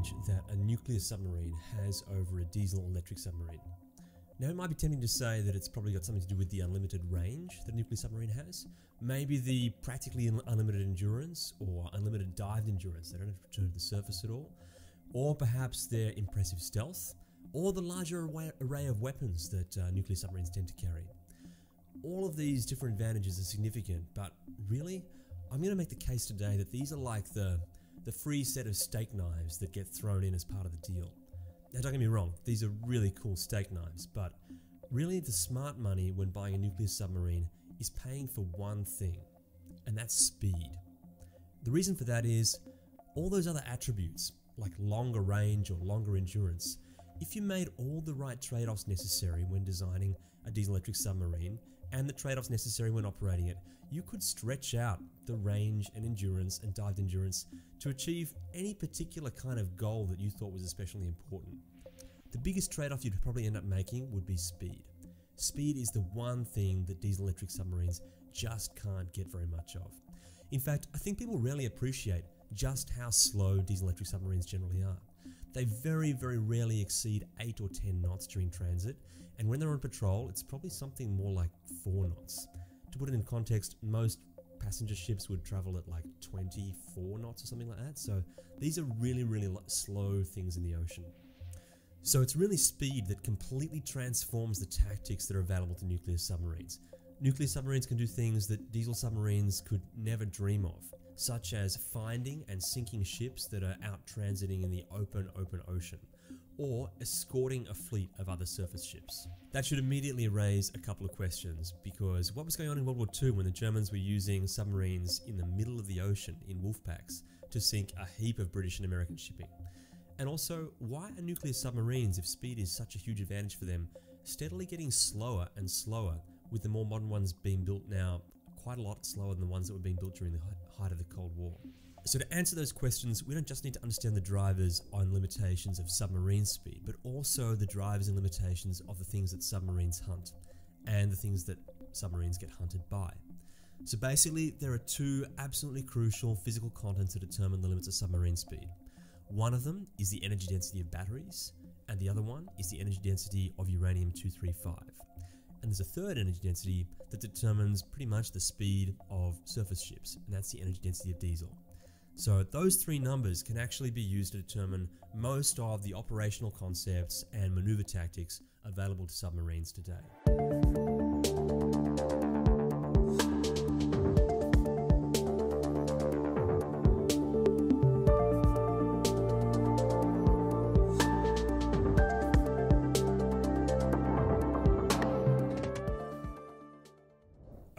advantage that a nuclear submarine has over a diesel electric submarine? Now, it might be tempting to say that it's probably got something to do with the unlimited range that a nuclear submarine has. Maybe the practically unlimited endurance or unlimited dive endurance. They don't have to return to the surface at all. Or perhaps their impressive stealth, or the larger array of weapons that nuclear submarines tend to carry. All of these different advantages are significant, but really, I'm going to make the case today that these are like the free set of steak knives that get thrown in as part of the deal. Now, don't get me wrong, these are really cool steak knives, but really the smart money when buying a nuclear submarine is paying for one thing, and that's speed. The reason for that is all those other attributes, like longer range or longer endurance, if you made all the right trade-offs necessary when designing a diesel-electric submarine and the trade-offs necessary when operating it, you could stretch out the range and endurance and dive endurance to achieve any particular kind of goal that you thought was especially important. The biggest trade-off you'd probably end up making would be speed. Speed is the one thing that diesel-electric submarines just can't get very much of. In fact, I think people rarely appreciate just how slow diesel-electric submarines generally are. They very, very rarely exceed 8 or 10 knots during transit, and when they're on patrol, it's probably something more like 4 knots. To put it in context, most passenger ships would travel at like 24 knots or something like that, so these are really, really slow things in the ocean. So it's really speed that completely transforms the tactics that are available to nuclear submarines. Nuclear submarines can do things that diesel submarines could never dream of, such as finding and sinking ships that are out transiting in the open ocean, or escorting a fleet of other surface ships. That should immediately raise a couple of questions, because what was going on in World War II when the Germans were using submarines in the middle of the ocean in wolf packs to sink a heap of British and American shipping? And also, why are nuclear submarines, if speed is such a huge advantage for them, steadily getting slower and slower, with the more modern ones being built now quite a lot slower than the ones that were being built during the height of the Cold War? So to answer those questions, we don't just need to understand the drivers and limitations of submarine speed, but also the drivers and limitations of the things that submarines hunt, and the things that submarines get hunted by. So basically, there are two absolutely crucial physical constants that determine the limits of submarine speed. One of them is the energy density of batteries, and the other one is the energy density of uranium-235. And there's a third energy density that determines pretty much the speed of surface ships, and that's the energy density of diesel. So those three numbers can actually be used to determine most of the operational concepts and maneuver tactics available to submarines today.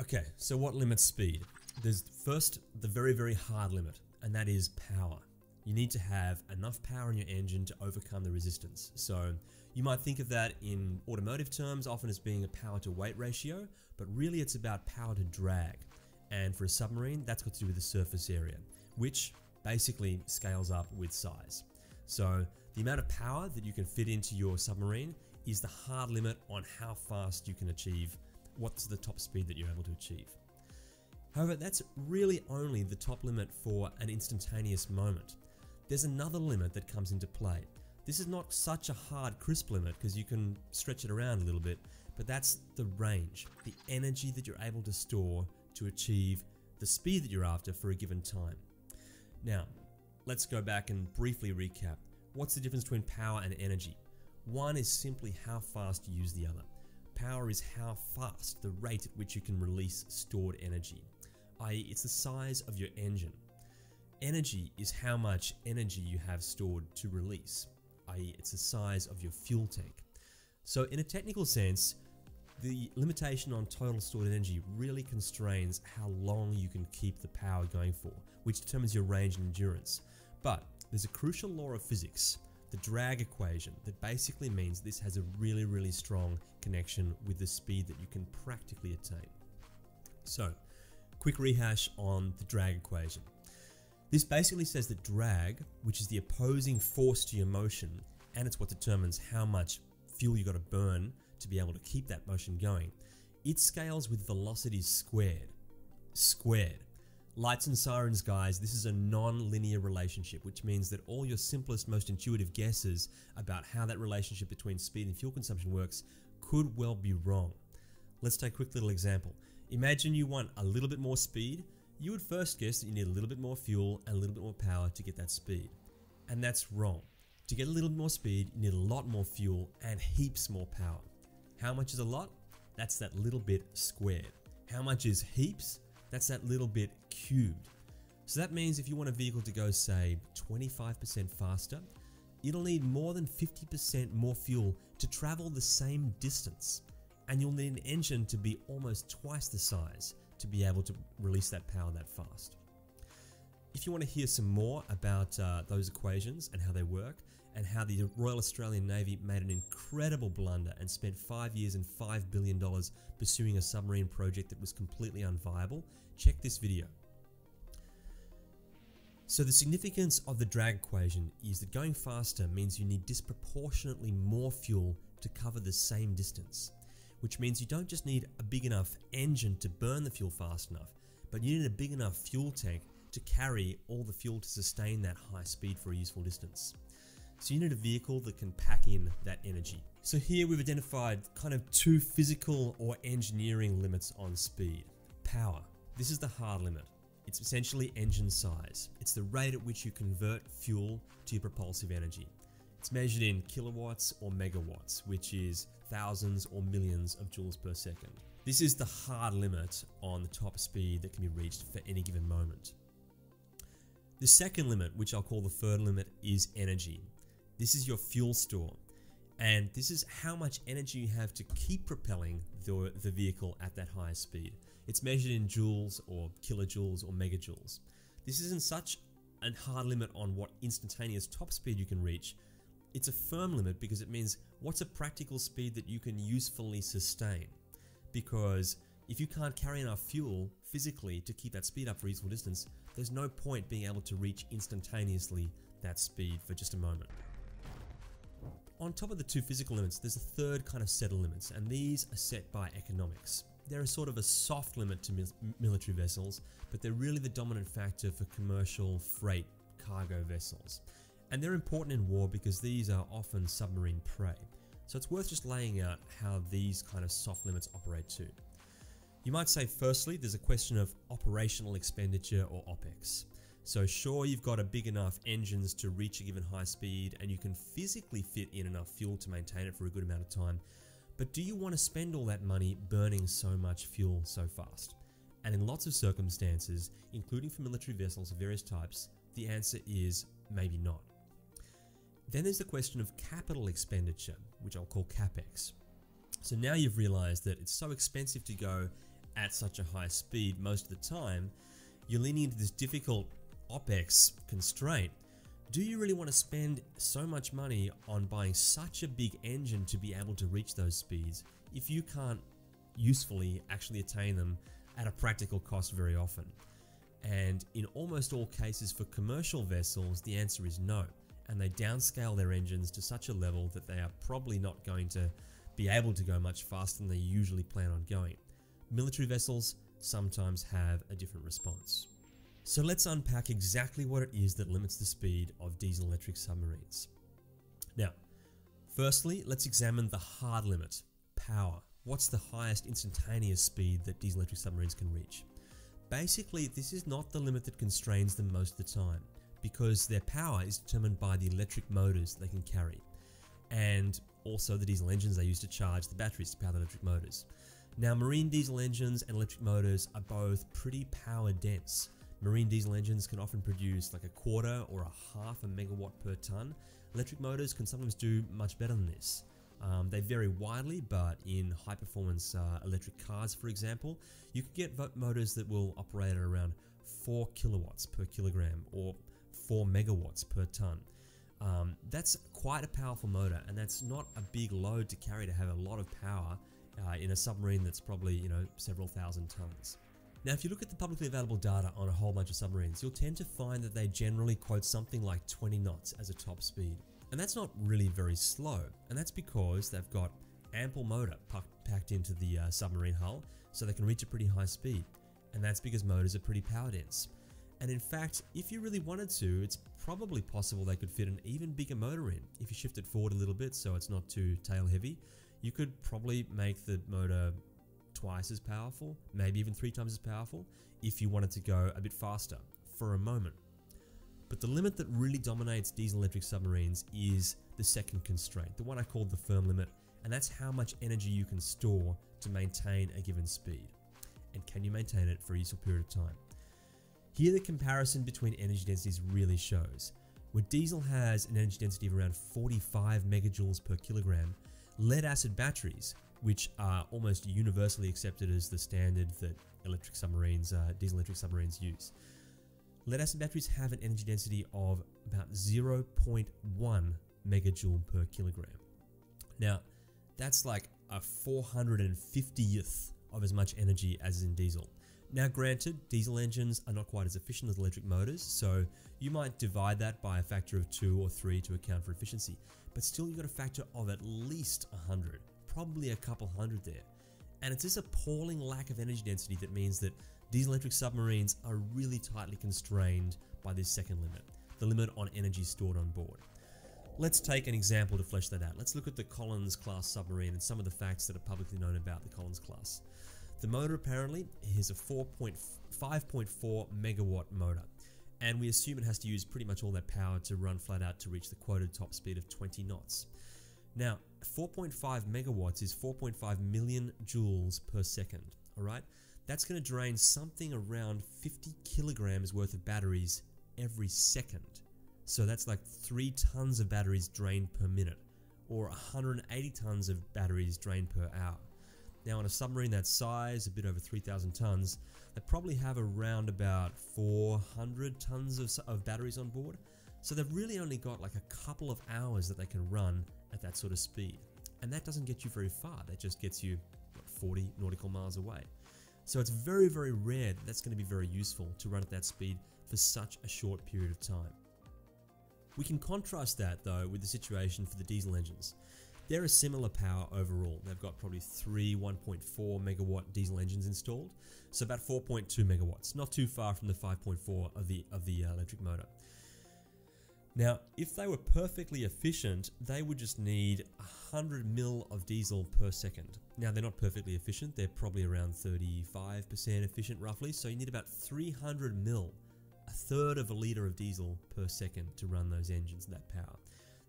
Okay, so what limits speed? There's first the very, very hard limit, and that is power. You need to have enough power in your engine to overcome the resistance. So you might think of that in automotive terms often as being a power to weight ratio, but really it's about power to drag. And for a submarine, that's got to do with the surface area, which basically scales up with size. So the amount of power that you can fit into your submarine is the hard limit on how fast you can achieve what's the top speed that you're able to achieve. However, that's really only the top limit for an instantaneous moment. There's another limit that comes into play. This is not such a hard, crisp limit because you can stretch it around a little bit, but that's the range, the energy that you're able to store to achieve the speed that you're after for a given time. Now, let's go back and briefly recap. What's the difference between power and energy? One is simply how fast you use the other. Power is how fast, the rate at which you can release stored energy, i.e. it's the size of your engine. Energy is how much energy you have stored to release, i.e. it's the size of your fuel tank. So in a technical sense, the limitation on total stored energy really constrains how long you can keep the power going for, which determines your range and endurance. But there's a crucial law of physics, the drag equation, that basically means this has a really, really strong connection with the speed that you can practically attain. So, quick rehash on the drag equation. This basically says that drag, which is the opposing force to your motion, and it's what determines how much fuel you got to burn to be able to keep that motion going, it scales with velocity squared. Lights and sirens, guys, this is a non-linear relationship, which means that all your simplest, most intuitive guesses about how that relationship between speed and fuel consumption works could well be wrong. Let's take a quick little example. Imagine you want a little bit more speed. You would first guess that you need a little bit more fuel and a little bit more power to get that speed. And that's wrong. To get a little bit more speed, you need a lot more fuel and heaps more power. How much is a lot? That's that little bit squared. How much is heaps? That's that little bit cubed. So that means if you want a vehicle to go, say, 25% faster, it'll need more than 50% more fuel to travel the same distance. And you'll need an engine to be almost twice the size to be able to release that power that fast. If you want to hear some more about those equations and how they work, and how the Royal Australian Navy made an incredible blunder and spent 5 years and $5 billion pursuing a submarine project that was completely unviable, check this video. So the significance of the drag equation is that going faster means you need disproportionately more fuel to cover the same distance, which means you don't just need a big enough engine to burn the fuel fast enough, but you need a big enough fuel tank to carry all the fuel to sustain that high speed for a useful distance. So you need a vehicle that can pack in that energy. So here we've identified kind of two physical or engineering limits on speed. Power. This is the hard limit. It's essentially engine size. It's the rate at which you convert fuel to your propulsive energy. It's measured in kilowatts or megawatts, which is thousands or millions of joules per second. This is the hard limit on the top speed that can be reached for any given moment. The second limit, which I'll call the third limit, is energy. This is your fuel store, and this is how much energy you have to keep propelling the vehicle at that high speed. It's measured in joules or kilojoules or megajoules. This isn't such a hard limit on what instantaneous top speed you can reach. It's a firm limit because it means what's a practical speed that you can usefully sustain. Because if you can't carry enough fuel physically to keep that speed up for a useful distance, there's no point being able to reach instantaneously that speed for just a moment. On top of the two physical limits, there's a third kind of set of limits, and these are set by economics. They're a sort of a soft limit to military vessels, but they're really the dominant factor for commercial freight cargo vessels. And they're important in war because these are often submarine prey. So it's worth just laying out how these kind of soft limits operate too. You might say, firstly, there's a question of operational expenditure or OpEx. So sure, you've got a big enough engines to reach a given high speed and you can physically fit in enough fuel to maintain it for a good amount of time, but do you want to spend all that money burning so much fuel so fast? And in lots of circumstances, including for military vessels of various types, the answer is maybe not. Then there's the question of capital expenditure, which I'll call CapEx. So now you've realized that it's so expensive to go at such a high speed most of the time, you're leaning into this difficult OpEx constraint. Do you really want to spend so much money on buying such a big engine to be able to reach those speeds if you can't usefully actually attain them at a practical cost very often? And in almost all cases for commercial vessels, the answer is no. And they downscale their engines to such a level that they are probably not going to be able to go much faster than they usually plan on going. Military vessels sometimes have a different response. So let's unpack exactly what it is that limits the speed of diesel-electric submarines. Now, firstly, let's examine the hard limit, power. What's the highest instantaneous speed that diesel-electric submarines can reach? Basically, this is not the limit that constrains them most of the time, because their power is determined by the electric motors they can carry, and also the diesel engines they use to charge the batteries to power the electric motors. Now, marine diesel engines and electric motors are both pretty power dense. Marine diesel engines can often produce like a quarter or a half a megawatt per ton. Electric motors can sometimes do much better than this. They vary widely, but in high performance electric cars, for example, you can get motors that will operate at around 4 kilowatts per kilogram or 4 megawatts per ton. That's quite a powerful motor, and that's not a big load to carry to have a lot of power in a submarine that's probably, several thousand tons. Now, if you look at the publicly available data on a whole bunch of submarines, you'll tend to find that they generally quote something like 20 knots as a top speed. And that's not really very slow, and that's because they've got ample motor packed into the submarine hull, so they can reach a pretty high speed. and that's because motors are pretty power dense. And in fact, if you really wanted to, it's probably possible they could fit an even bigger motor in. If you shift it forward a little bit so it's not too tail heavy, you could probably make the motor twice as powerful, maybe even 3 times as powerful, if you wanted to go a bit faster for a moment. But the limit that really dominates diesel electric submarines is the second constraint, the one I called the firm limit, and that's how much energy you can store to maintain a given speed. And can you maintain it for a useful period of time? Here the comparison between energy densities really shows. Where diesel has an energy density of around 45 megajoules per kilogram, lead acid batteries, which are almost universally accepted as the standard that diesel electric submarines use. Lead acid batteries have an energy density of about 0.1 megajoule per kilogram. Now, that's like a 450th of as much energy as in diesel. Now granted, diesel engines are not quite as efficient as electric motors, so you might divide that by a factor of 2 or 3 to account for efficiency, but still you've got a factor of at least 100, probably a couple hundred there. And it's this appalling lack of energy density that means that diesel electric submarines are really tightly constrained by this second limit, the limit on energy stored on board. Let's take an example to flesh that out. Let's look at the Collins class submarine and some of the facts that are publicly known about the Collins class. The motor apparently is a 5.4 megawatt motor, and we assume it has to use pretty much all that power to run flat out to reach the quoted top speed of 20 knots. Now, 4.5 megawatts is 4.5 million joules per second, alright? That's going to drain something around 50 kilograms worth of batteries every second. So that's like 3 tons of batteries drained per minute, or 180 tons of batteries drained per hour. Now on a submarine that size, a bit over 3,000 tons, they probably have around about 400 tons of batteries on board. So they've really only got like a couple of hours that they can run at that sort of speed. And that doesn't get you very far, that just gets you 40 nautical miles away. So it's very, very rare that that's going to be very useful to run at that speed for such a short period of time. We can contrast that though with the situation for the diesel engines. They're a similar power overall. They've got probably 3 1.4 megawatt diesel engines installed, so about 4.2 megawatts, not too far from the 5.4 of the electric motor. Now, if they were perfectly efficient, they would just need 100 mil of diesel per second. Now, they're not perfectly efficient. They're probably around 35% efficient roughly, so you need about 300 mil, a third of a litre of diesel per second to run those engines and that power.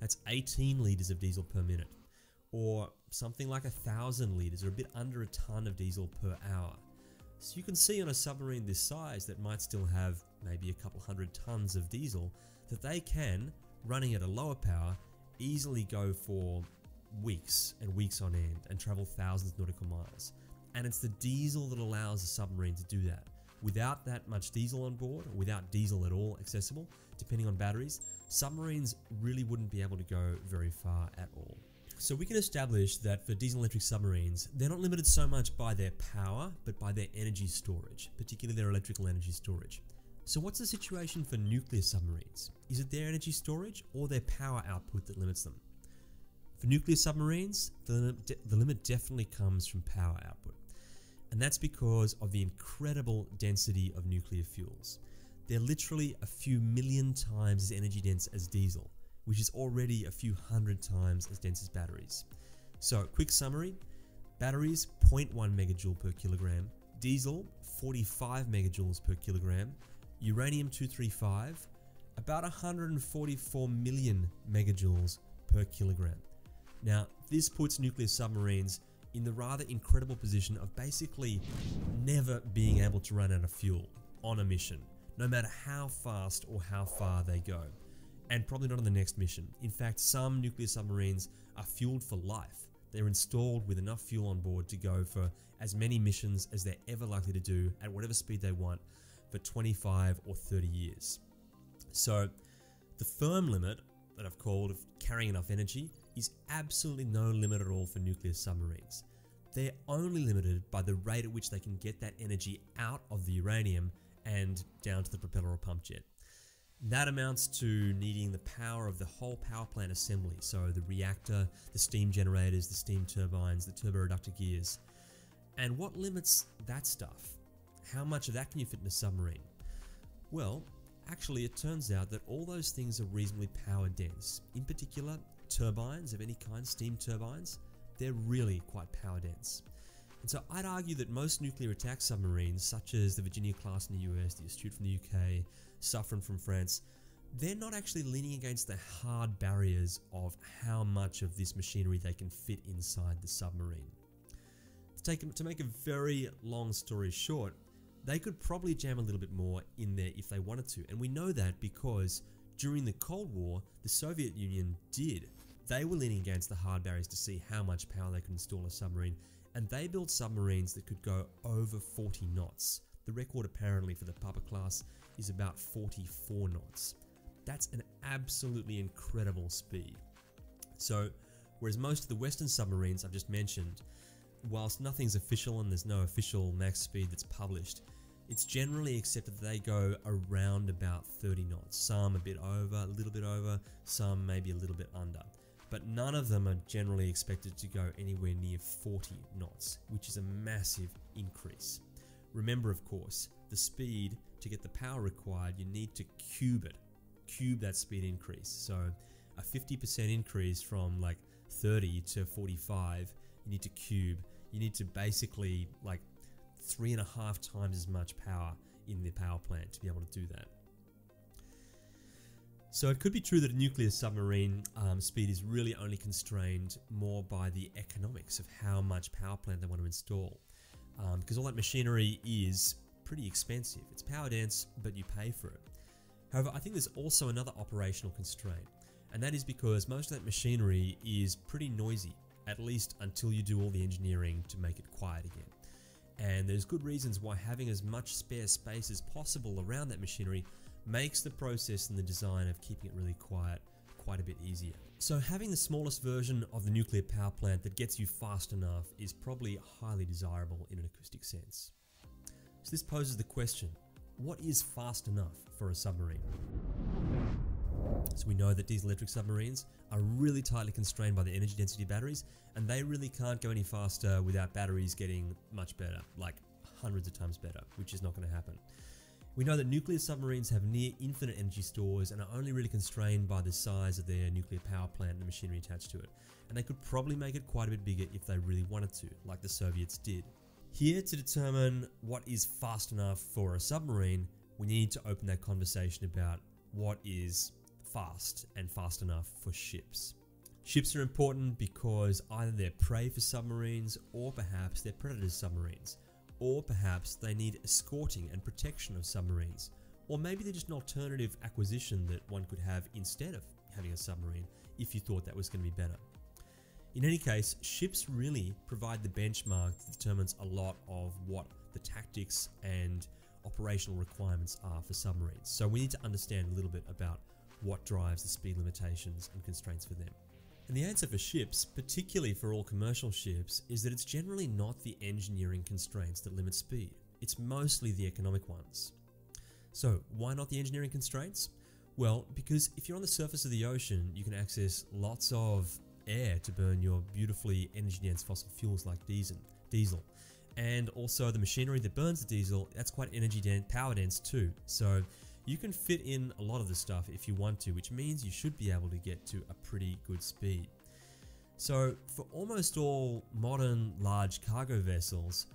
That's 18 litres of diesel per minute, or something like 1,000 litres, or a bit under a ton of diesel per hour. So you can see on a submarine this size that might still have maybe a couple hundred tons of diesel, that they can, running at a lower power, easily go for weeks and weeks on end and travel thousands of nautical miles. And it's the diesel that allows a submarine to do that. Without that much diesel on board, or without diesel at all accessible, depending on batteries, submarines really wouldn't be able to go very far at all. So we can establish that for diesel electric submarines, they're not limited so much by their power, but by their energy storage, particularly their electrical energy storage. So what's the situation for nuclear submarines? Is it their energy storage or their power output that limits them? For nuclear submarines, the limit definitely comes from power output. And that's because of the incredible density of nuclear fuels. They're literally a few million times as energy dense as diesel, which is already a few hundred times as dense as batteries. So, quick summary: batteries 0.1 megajoule per kilogram, diesel 45 megajoules per kilogram, uranium-235 about 144 million megajoules per kilogram. Now, this puts nuclear submarines in the rather incredible position of basically never being able to run out of fuel on a mission, no matter how fast or how far they go. And probably not on the next mission. In fact, some nuclear submarines are fueled for life. They're installed with enough fuel on board to go for as many missions as they're ever likely to do at whatever speed they want for 25 or 30 years. So the firm limit that I've called of carrying enough energy is absolutely no limit at all for nuclear submarines. They're only limited by the rate at which they can get that energy out of the uranium and down to the propeller or pump jet. That amounts to needing the power of the whole power plant assembly, so the reactor, the steam generators, the steam turbines, the turboreductor gears. And what limits that stuff? how much of that can you fit in a submarine? Well, actually it turns out that all those things are reasonably power dense. In particular, turbines of any kind, steam turbines, they're really quite power dense. And so I'd argue that most nuclear attack submarines, such as the Virginia class in the US, the Astute from the UK, Suffren from France, they're not actually leaning against the hard barriers of how much of this machinery they can fit inside the submarine. To make a very long story short, they could probably jam a little bit more in there if they wanted to. And we know that because during the Cold War, the Soviet Union did. They were leaning against the hard barriers to see how much power they could install in a submarine, and they built submarines that could go over 40 knots. The record apparently for the Papa class is about 44 knots. That's an absolutely incredible speed. So, whereas most of the Western submarines I've just mentioned, whilst nothing's official and there's no official max speed that's published, it's generally accepted that they go around about 30 knots. Some a bit over, a little bit over, some maybe a little bit under. But none of them are generally expected to go anywhere near 40 knots, which is a massive increase. Remember, of course, the speed, to get the power required, you need to cube it. Cube that speed increase. So a 50% increase from like 30 to 45, you need to cube. You need to basically like 3.5 times as much power in the power plant to be able to do that. So it could be true that a nuclear submarine speed is really only constrained more by the economics of how much power plant they want to install, because all that machinery is pretty expensive. It's power dense, but you pay for it. However, I think there's also another operational constraint, and that is because most of that machinery is pretty noisy, at least until you do all the engineering to make it quiet again. And there's good reasons why having as much spare space as possible around that machinery makes the process and the design of keeping it really quiet quite a bit easier. So having the smallest version of the nuclear power plant that gets you fast enough is probably highly desirable in an acoustic sense. So this poses the question, what is fast enough for a submarine? So we know that diesel-electric submarines are really tightly constrained by the energy density batteries, and they really can't go any faster without batteries getting much better, like hundreds of times better, which is not going to happen. We know that nuclear submarines have near infinite energy stores and are only really constrained by the size of their nuclear power plant and the machinery attached to it. And they could probably make it quite a bit bigger if they really wanted to, like the Soviets did. Here, to determine what is fast enough for a submarine, we need to open that conversation about what is fast and fast enough for ships. Ships are important because either they're prey for submarines, or perhaps they're predator submarines, or perhaps they need escorting and protection of submarines, or maybe they're just an alternative acquisition that one could have instead of having a submarine if you thought that was going to be better. In any case, ships really provide the benchmark that determines a lot of what the tactics and operational requirements are for submarines. So we need to understand a little bit about what drives the speed limitations and constraints for them. And the answer for ships, particularly for all commercial ships, is that it's generally not the engineering constraints that limit speed. It's mostly the economic ones. So why not the engineering constraints? Well, because if you're on the surface of the ocean, you can access lots of air to burn your beautifully energy-dense fossil fuels like diesel. And also the machinery that burns the diesel, that's quite power dense too. So you can fit in a lot of the stuff if you want to, which means you should be able to get to a pretty good speed. So for almost all modern large cargo vessels,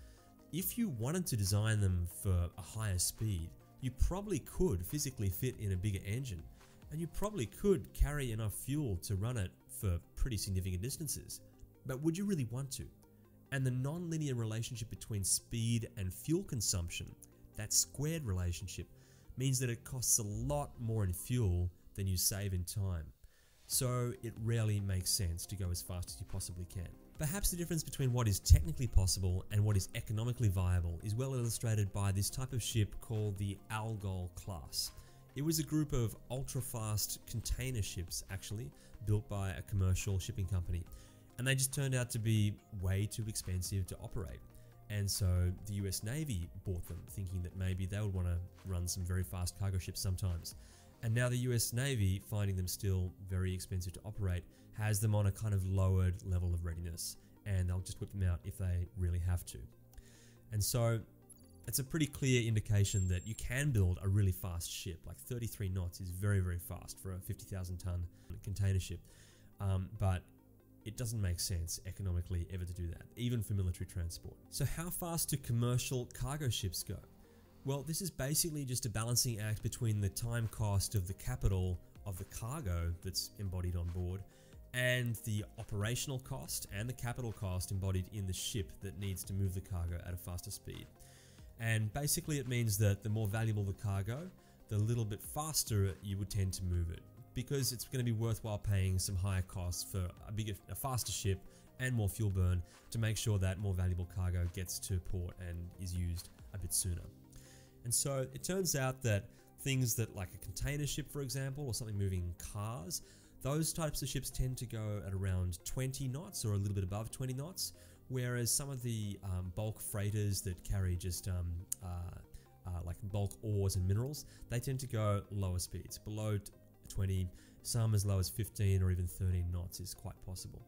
if you wanted to design them for a higher speed, you probably could physically fit in a bigger engine, and you probably could carry enough fuel to run it for pretty significant distances. But would you really want to? And the non-linear relationship between speed and fuel consumption, that squared relationship, means that it costs a lot more in fuel than you save in time. So it rarely makes sense to go as fast as you possibly can. Perhaps the difference between what is technically possible and what is economically viable is well illustrated by this type of ship called the Algol class. It was a group of ultra-fast container ships, actually, built by a commercial shipping company. And they just turned out to be way too expensive to operate. And so the US Navy bought them, thinking that maybe they would want to run some very fast cargo ships sometimes. And now the US Navy, finding them still very expensive to operate, has them on a kind of lowered level of readiness, and they'll just whip them out if they really have to. And so it's a pretty clear indication that you can build a really fast ship. Like 33 knots is very, very fast for a 50,000 ton container ship. But it doesn't make sense economically ever to do that, even for military transport. So how fast do commercial cargo ships go? Well, this is basically just a balancing act between the time cost of the capital of the cargo that's embodied on board and the operational cost and the capital cost embodied in the ship that needs to move the cargo at a faster speed. And basically it means that the more valuable the cargo, the little bit faster you would tend to move it, because it's going to be worthwhile paying some higher costs for a faster ship and more fuel burn to make sure that more valuable cargo gets to port and is used a bit sooner. And so it turns out that things that, like a container ship, for example, or something moving cars, those types of ships tend to go at around 20 knots or a little bit above 20 knots, whereas some of the bulk freighters that carry just like bulk ores and minerals, they tend to go lower speeds, below 20, some as low as 15 or even 13 knots is quite possible.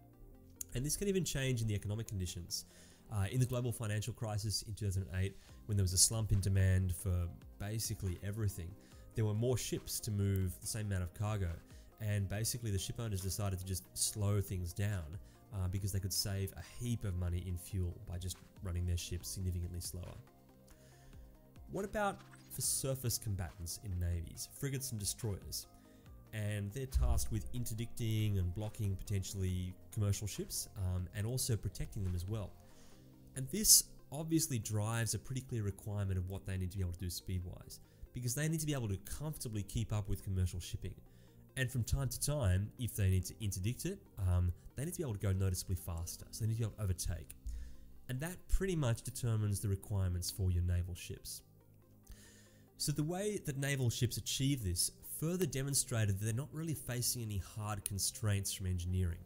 And this can even change in the economic conditions. In the global financial crisis in 2008, when there was a slump in demand for basically everything, there were more ships to move the same amount of cargo, and basically the ship owners decided to just slow things down because they could save a heap of money in fuel by just running their ships significantly slower. What about for surface combatants in navies, frigates and destroyers? And they're tasked with interdicting and blocking potentially commercial ships and also protecting them as well. And this obviously drives a pretty clear requirement of what they need to be able to do speed-wise, because they need to be able to comfortably keep up with commercial shipping. And from time to time, if they need to interdict it, they need to be able to go noticeably faster, so they need to be able to overtake. And that pretty much determines the requirements for your naval ships. So the way that naval ships achieve this further demonstrated that they're not really facing any hard constraints from engineering.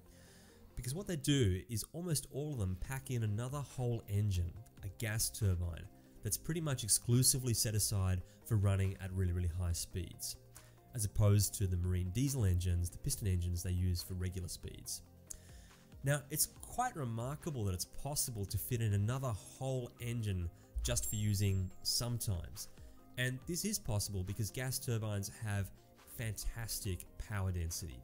Because what they do is almost all of them pack in another whole engine, a gas turbine, that's pretty much exclusively set aside for running at really, really high speeds, as opposed to the marine diesel engines, the piston engines they use for regular speeds. Now, it's quite remarkable that it's possible to fit in another whole engine just for using sometimes. And this is possible because gas turbines have fantastic power density.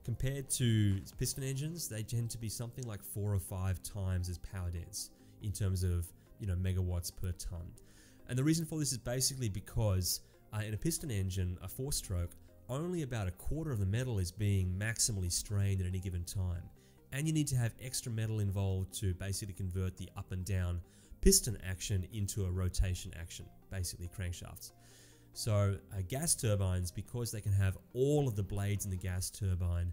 Compared to piston engines, they tend to be something like 4 or 5 times as power dense in terms of, megawatts per ton. And the reason for this is basically because in a piston engine, a 4-stroke, only about a quarter of the metal is being maximally strained at any given time. And you need to have extra metal involved to basically convert the up and down piston action into a rotation action, basically crankshafts. So gas turbines, because they can have all of the blades in the gas turbine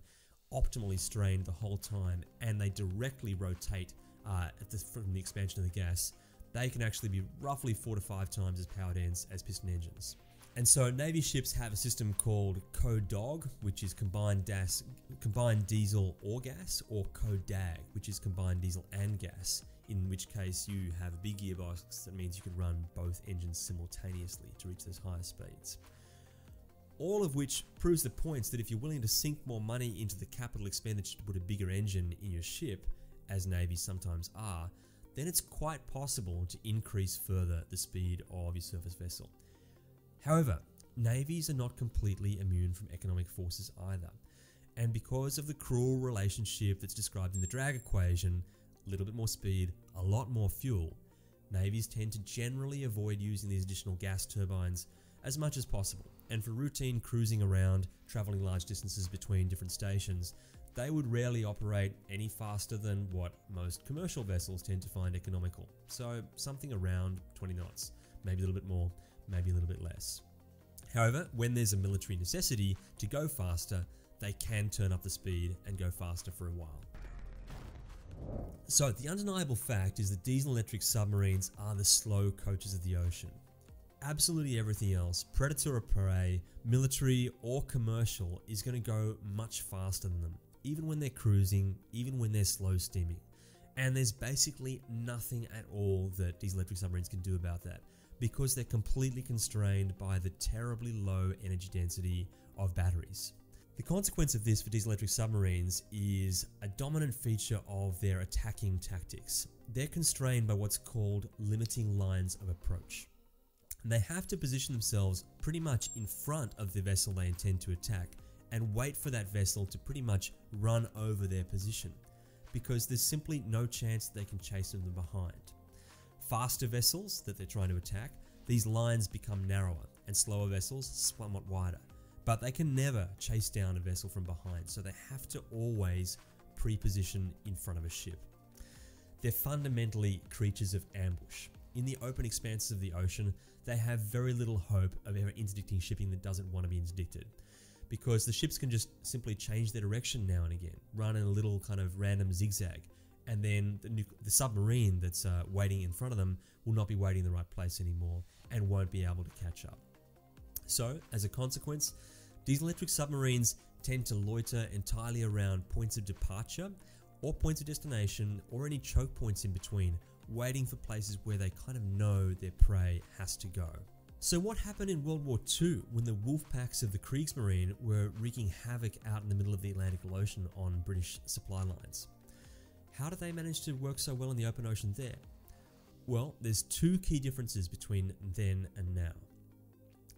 optimally strained the whole time, and they directly rotate from the expansion of the gas, they can actually be roughly 4 to 5 times as power dense as piston engines. And so Navy ships have a system called CODOG, which is combined diesel or gas, or CODAG, which is combined diesel and gas, in which case you have a big gearbox that means you can run both engines simultaneously to reach those higher speeds. All of which proves the points that if you're willing to sink more money into the capital expenditure to put a bigger engine in your ship, as navies sometimes are, then it's quite possible to increase further the speed of your surface vessel. However, navies are not completely immune from economic forces either. And because of the cruel relationship that's described in the drag equation, a little bit more speed, a lot more fuel, navies tend to generally avoid using these additional gas turbines as much as possible. And for routine cruising around, traveling large distances between different stations, they would rarely operate any faster than what most commercial vessels tend to find economical. So something around 20 knots, maybe a little bit more, maybe a little bit less. However, when there's a military necessity to go faster, they can turn up the speed and go faster for a while. So the undeniable fact is that diesel electric submarines are the slow coaches of the ocean. Absolutely everything else, predator or prey, military or commercial, is going to go much faster than them, even when they're cruising, even when they're slow steaming. And there's basically nothing at all that diesel electric submarines can do about that, because they're completely constrained by the terribly low energy density of batteries. The consequence of this for diesel electric submarines is a dominant feature of their attacking tactics. They're constrained by what's called limiting lines of approach. And they have to position themselves pretty much in front of the vessel they intend to attack and wait for that vessel to pretty much run over their position, because there's simply no chance they can chase them behind. Faster vessels that they're trying to attack, these lines become narrower, and slower vessels somewhat wider. But they can never chase down a vessel from behind, so they have to always pre-position in front of a ship. They're fundamentally creatures of ambush. In the open expanses of the ocean, they have very little hope of ever interdicting shipping that doesn't want to be interdicted, because the ships can just simply change their direction now and again, run in a little kind of random zigzag, and then the submarine that's waiting in front of them will not be waiting in the right place anymore and won't be able to catch up. So, as a consequence, diesel-electric submarines tend to loiter entirely around points of departure or points of destination or any choke points in between, waiting for places where they kind of know their prey has to go. So what happened in World War II when the wolf packs of the Kriegsmarine were wreaking havoc out in the middle of the Atlantic Ocean on British supply lines? How did they manage to work so well in the open ocean there? Well, there's two key differences between then and now.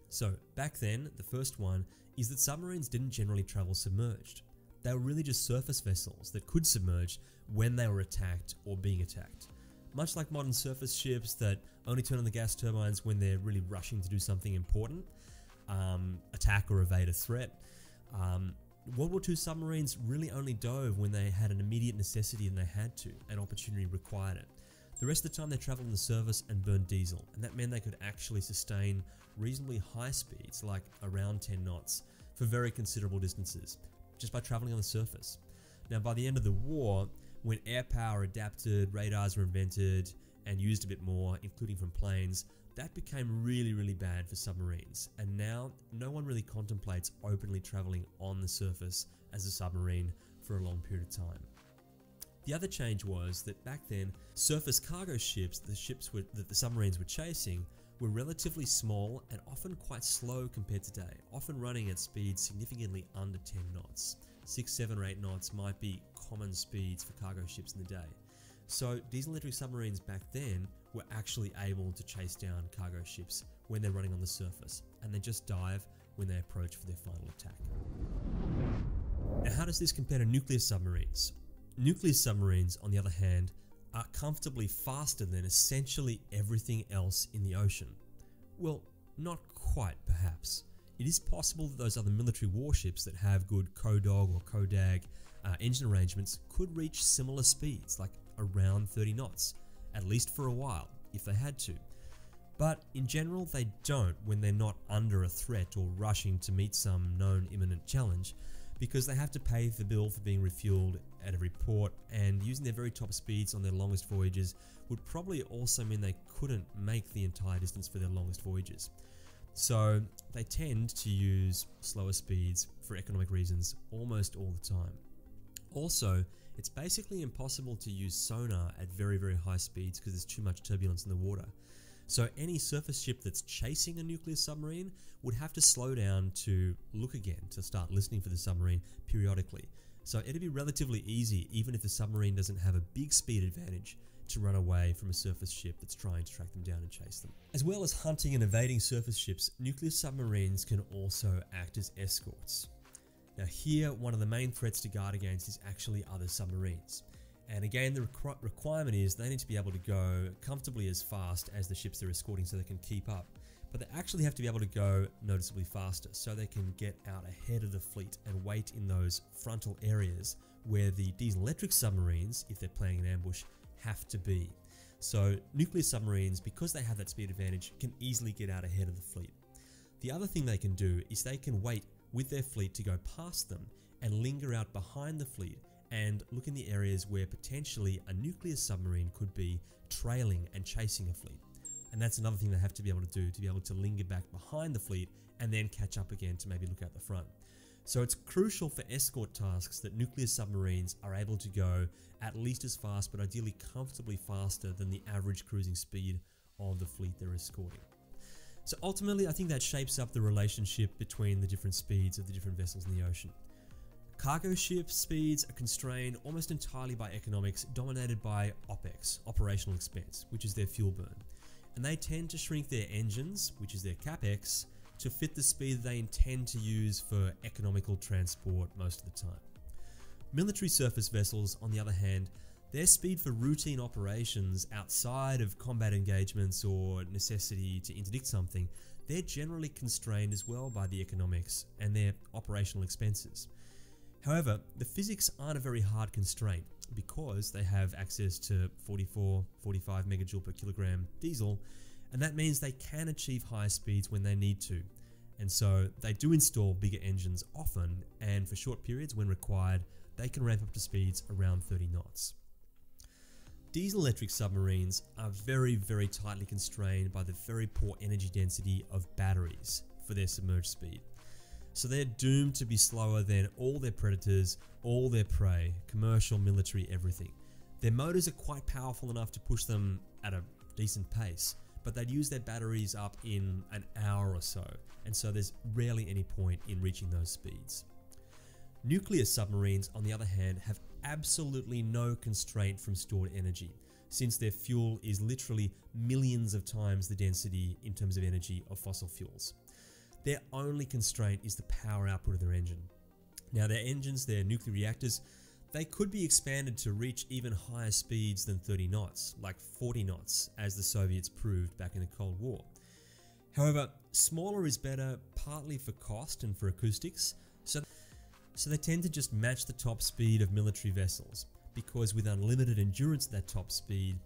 So back then, the first one is that submarines didn't generally travel submerged. They were really just surface vessels that could submerge when they were attacked or being attacked. Much like modern surface ships that only turn on the gas turbines when they're really rushing to do something important, attack or evade a threat. World War II submarines really only dove when they had an immediate necessity and they had to, an opportunity required it. The rest of the time they travelled on the surface and burned diesel, and that meant they could actually sustain reasonably high speeds, like around 10 knots, for very considerable distances, just by travelling on the surface. Now, by the end of the war, when air power adapted, radars were invented and used a bit more, including from planes, that became really, really bad for submarines. And now, no one really contemplates openly travelling on the surface as a submarine for a long period of time. The other change was that back then, surface cargo ships, that the submarines were chasing, were relatively small and often quite slow compared to today, often running at speeds significantly under 10 knots. 6, 7 or 8 knots might be common speeds for cargo ships in the day. So diesel-electric submarines back then were actually able to chase down cargo ships when they're running on the surface, and they just dive when they approach for their final attack. Now, how does this compare to nuclear submarines? Nuclear submarines, on the other hand, are comfortably faster than essentially everything else in the ocean. Well, not quite, perhaps. It is possible that those other military warships that have good CODOG or CODAG engine arrangements could reach similar speeds, like around 30 knots, at least for a while, if they had to. But in general, they don't when they're not under a threat or rushing to meet some known imminent challenge, because they have to pay the bill for being refueled at every port, and using their very top speeds on their longest voyages would probably also mean they couldn't make the entire distance for their longest voyages. So they tend to use slower speeds for economic reasons almost all the time. Also, it's basically impossible to use sonar at very, very high speeds because there's too much turbulence in the water. So any surface ship that's chasing a nuclear submarine would have to slow down to look again, to start listening for the submarine periodically. So it'd be relatively easy, even if the submarine doesn't have a big speed advantage, to run away from a surface ship that's trying to track them down and chase them. As well as hunting and evading surface ships, nuclear submarines can also act as escorts. Now here, one of the main threats to guard against is actually other submarines. And again, the requirement is they need to be able to go comfortably as fast as the ships they're escorting so they can keep up. But they actually have to be able to go noticeably faster so they can get out ahead of the fleet and wait in those frontal areas where the diesel-electric submarines, if they're playing an ambush, have to be. So nuclear submarines, because they have that speed advantage, can easily get out ahead of the fleet. The other thing they can do is they can wait with their fleet to go past them and linger out behind the fleet and look in the areas where potentially a nuclear submarine could be trailing and chasing a fleet. And that's another thing they have to be able to do, to be able to linger back behind the fleet and then catch up again to maybe look out the front. So it's crucial for escort tasks that nuclear submarines are able to go at least as fast, but ideally comfortably faster than the average cruising speed of the fleet they're escorting. So ultimately, I think that shapes up the relationship between the different speeds of the different vessels in the ocean. Cargo ship speeds are constrained almost entirely by economics, dominated by OpEx, operational expense, which is their fuel burn. and they tend to shrink their engines, which is their CapEx, to fit the speed they intend to use for economical transport most of the time. Military surface vessels, on the other hand, their speed for routine operations outside of combat engagements or necessity to interdict something, they're generally constrained as well by the economics and their operational expenses. However, the physics aren't a very hard constraint because they have access to 44, 45 megajoule per kilogram diesel, and that means they can achieve higher speeds when they need to. And so they do install bigger engines often, and for short periods when required, they can ramp up to speeds around 30 knots. Diesel-electric submarines are very, very tightly constrained by the very poor energy density of batteries for their submerged speed. So they're doomed to be slower than all their predators, all their prey, commercial, military, everything. Their motors are quite powerful enough to push them at a decent pace, but they'd use their batteries up in an hour or so, and so there's rarely any point in reaching those speeds. Nuclear submarines, on the other hand, have absolutely no constraint from stored energy, since their fuel is literally millions of times the density in terms of energy of fossil fuels. Their only constraint is the power output of their engine. Now their engines, their nuclear reactors, they could be expanded to reach even higher speeds than 30 knots, like 40 knots, as the Soviets proved back in the Cold War. However, smaller is better, partly for cost and for acoustics, so they tend to just match the top speed of military vessels, because with unlimited endurance at that top speed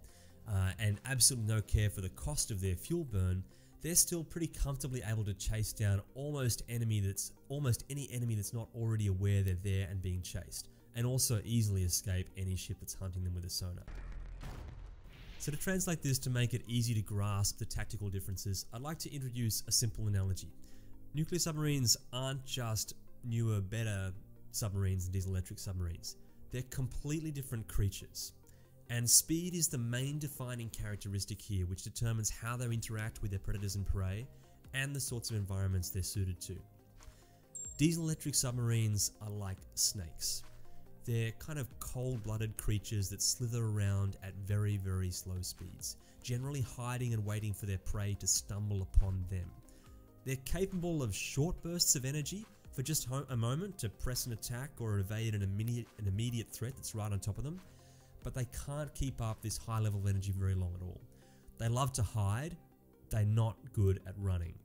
and absolutely no care for the cost of their fuel burn, they're still pretty comfortably able to chase down almost any enemy that's not already aware they're there and being chased, and also easily escape any ship that's hunting them with a sonar. So to translate this to make it easy to grasp the tactical differences, I'd like to introduce a simple analogy. Nuclear submarines aren't just newer, better submarines than diesel-electric submarines. They're completely different creatures. And speed is the main defining characteristic here, which determines how they interact with their predators and prey, and the sorts of environments they're suited to. Diesel-electric submarines are like snakes. They're kind of cold-blooded creatures that slither around at very, very slow speeds, generally hiding and waiting for their prey to stumble upon them. They're capable of short bursts of energy for just a moment to press an attack or evade an immediate threat that's right on top of them, but they can't keep up this high level of energy very long at all. They love to hide, they're not good at running.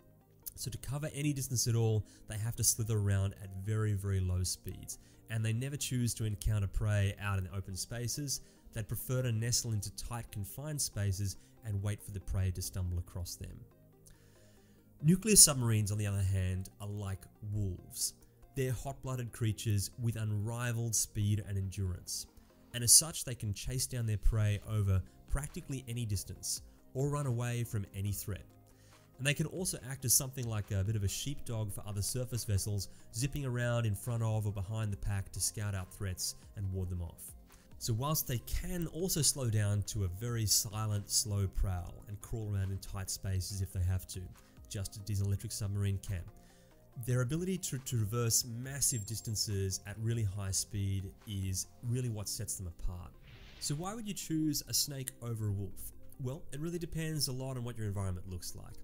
So to cover any distance at all, they have to slither around at very, very low speeds, and they never choose to encounter prey out in open spaces. They'd prefer to nestle into tight, confined spaces and wait for the prey to stumble across them. Nuclear submarines, on the other hand, are like wolves. They're hot-blooded creatures with unrivaled speed and endurance, and as such they can chase down their prey over practically any distance or run away from any threat. And they can also act as something like a bit of a sheepdog for other surface vessels, zipping around in front of or behind the pack to scout out threats and ward them off. So whilst they can also slow down to a very silent, slow prowl and crawl around in tight spaces if they have to, just a diesel-electric submarine can, their ability to traverse massive distances at really high speed is really what sets them apart. So why would you choose a snake over a wolf? Well, it really depends a lot on what your environment looks like.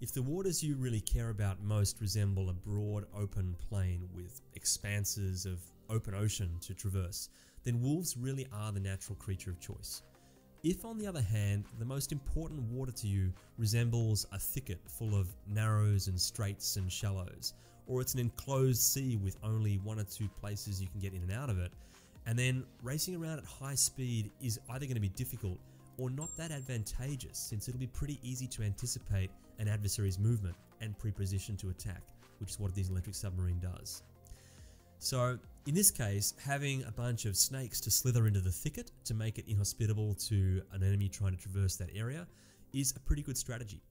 If the waters you really care about most resemble a broad open plain with expanses of open ocean to traverse, then wolves really are the natural creature of choice. If, on the other hand, the most important water to you resembles a thicket full of narrows and straits and shallows, or it's an enclosed sea with only one or two places you can get in and out of it, and then racing around at high speed is either going to be difficult or not that advantageous, since it'll be pretty easy to anticipate an adversary's movement and pre-position to attack, which is what a diesel-electric submarine does. So in this case, having a bunch of snakes to slither into the thicket to make it inhospitable to an enemy trying to traverse that area is a pretty good strategy,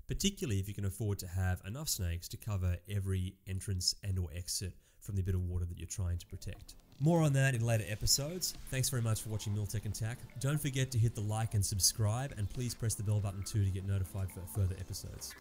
particularly if you can afford to have enough snakes to cover every entrance and or exit from the bit of water that you're trying to protect. More on that in later episodes. Thanks very much for watching Miltech and Tac. Don't forget to hit the like and subscribe, and please press the bell button too to get notified for further episodes.